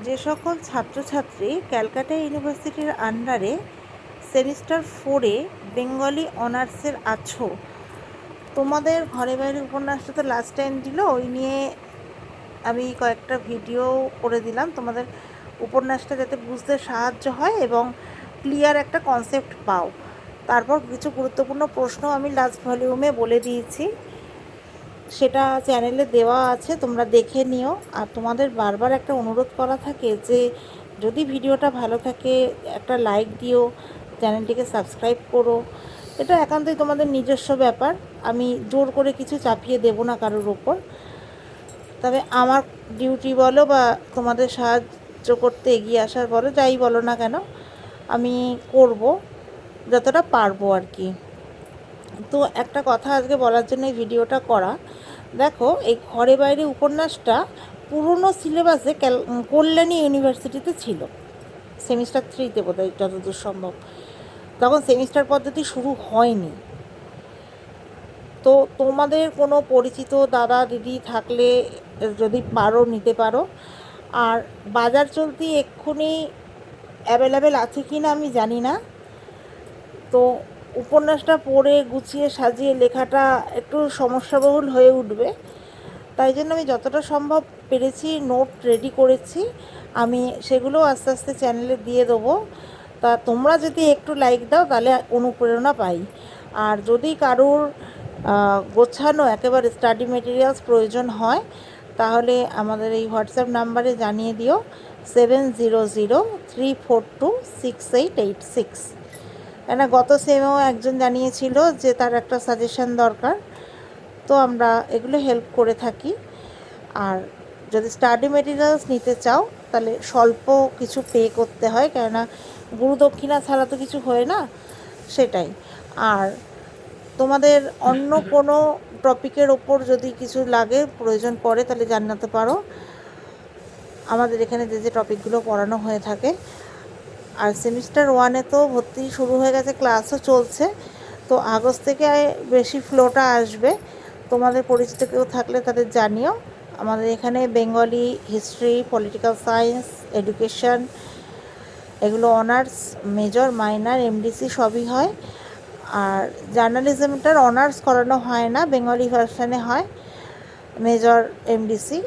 যে সকল ছাত্রছাত্রী ক্যালকাটা ইউনিভার্সিটির আন্ডারে সেমিস্টার 4-এ বেঙ্গলি অনার্সের আছো, তোমাদের ঘরে বাইরে উপন্যাসটা তো লাস্ট টাইম দিল, ওই নিয়ে আমি কয়েকটা ভিডিও করে দিলাম তোমাদের উপন্যাসটা যাতে বুঝতে সাহায্য হয় এবং ক্লিয়ার একটা কনসেপ্ট পাও। তারপর কিছু গুরুত্বপূর্ণ প্রশ্ন আমি লাস্ট ভলিউমে বলে দিয়েছি, সেটা চ্যানেলে দেওয়া আছে, তোমরা দেখে নিও। আর তোমাদের বারবার একটা অনুরোধ করা থাকে যে যদি ভিডিওটা ভালো থাকে একটা লাইক দিও, চ্যানেলটিকে সাবস্ক্রাইব করো। এটা একান্তই তোমাদের নিজস্ব ব্যাপার, আমি জোর করে কিছু চাপিয়ে দেব না কারোর ওপর। তবে আমার ডিউটি বলো বা তোমাদের সাহায্য করতে এগিয়ে আসার বলো, যাই বলো না কেন, আমি করব যতটা পারবো আর কি। তো একটা কথা আজকে বলার জন্য এই ভিডিওটা করা। দেখো, এই ঘরে বাইরে উপন্যাসটা পুরনো সিলেবাসে কল্যাণী ইউনিভার্সিটিতে ছিল, সেমিস্টার 3-তে বোধহয় যতদূর সম্ভব। তখন সেমিস্টার পদ্ধতি শুরু হয়নি। তো তোমাদের কোনো পরিচিত দাদা দিদি থাকলে যদি পারো নিতে পারো। আর বাজার চলতি এক্ষুনি অ্যাভেলেবেল আছে কি না আমি জানি না। তো উপন্যাসটা পড়ে গুছিয়ে সাজিয়ে লেখাটা একটু সমস্যাবহুল হয়ে উঠবে, তাই জন্য আমি যতটা সম্ভব পেরেছি নোট রেডি করেছি, আমি সেগুলো আস্তে আস্তে চ্যানেলে দিয়ে দেবো। তা তোমরা যদি একটু লাইক দাও তাহলে অনুপ্রেরণা পাই। আর যদি কারোর গোছানো একেবারে স্টাডি মেটেরিয়ালস প্রয়োজন হয় তাহলে আমাদের এই হোয়াটসঅ্যাপ নাম্বারে জানিয়ে দিও, 7003426886। কেন গত সেমেও একজন জানিয়েছিল যে তার একটা সাজেশন দরকার, তো আমরা এগুলো হেল্প করে থাকি। আর যদি স্টাডি মেটেরিয়ালস নিতে চাও তাহলে স্বল্প কিছু পে করতে হয়, কেননা গুরুদক্ষিণা ছাড়া তো কিছু হয় না, সেটাই। আর তোমাদের অন্য কোনো টপিকের ওপর যদি কিছু লাগে প্রয়োজন পড়ে তাহলে জানাতে পারো, আমাদের এখানে যে যে টপিকগুলো পড়ানো হয়ে থাকে। আর সেমিস্টার 1-এ তো ভর্তি শুরু হয়ে গেছে, ক্লাসও চলছে, তো আগস্ট থেকে বেশি ফ্লোটা আসবে। তোমাদের পরিচিত কেউ থাকলে তাদের জানিও। আমাদের এখানে Bengali, history, political science, education, এগুলো অনার্স, মেজর, মাইনর, এমডিসি সবই হয়। আর জার্নালিজমটার অনার্স করানো হয় না, বেঙ্গলি ভার্সানে হয়। মেজর, এমডিসি,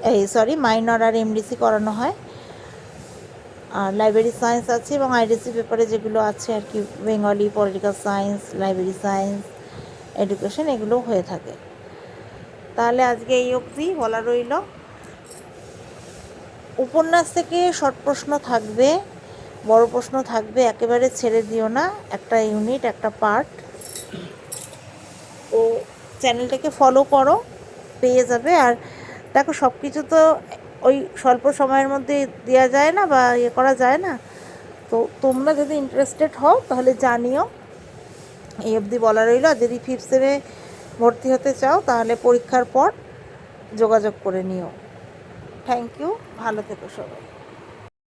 মাইনর আর এমডিসি করানো হয়। আর লাইব্রেরি সায়েন্স আছে এবং আইডিসি পেপারে যেগুলো আছে আর কি, Bengali, political science, library science, education, এগুলো হয়ে থাকে। তাহলে আজকে এই অবধি বলা রইল। উপন্যাস থেকে শর্ট প্রশ্ন থাকবে, বড় প্রশ্ন থাকবে, একেবারে ছেড়ে দিও না, একটা ইউনিট, একটা পার্ট। তো চ্যানেলটাকে ফলো করো, পেয়ে যাবে। আর দেখো, সব কিছু তো ওই স্বল্প সময়ের মধ্যে দেওয়া যায় না বা ইয়ে করা যায় না, তো তোমরা যদি ইন্টারেস্টেড হও তাহলে জানিও। এই অবধি বলা রইল। আর যদি 5th সেমে ভর্তি হতে চাও তাহলে পরীক্ষার পর যোগাযোগ করে নিও। থ্যাংক ইউ, ভালো থেকো সবাই।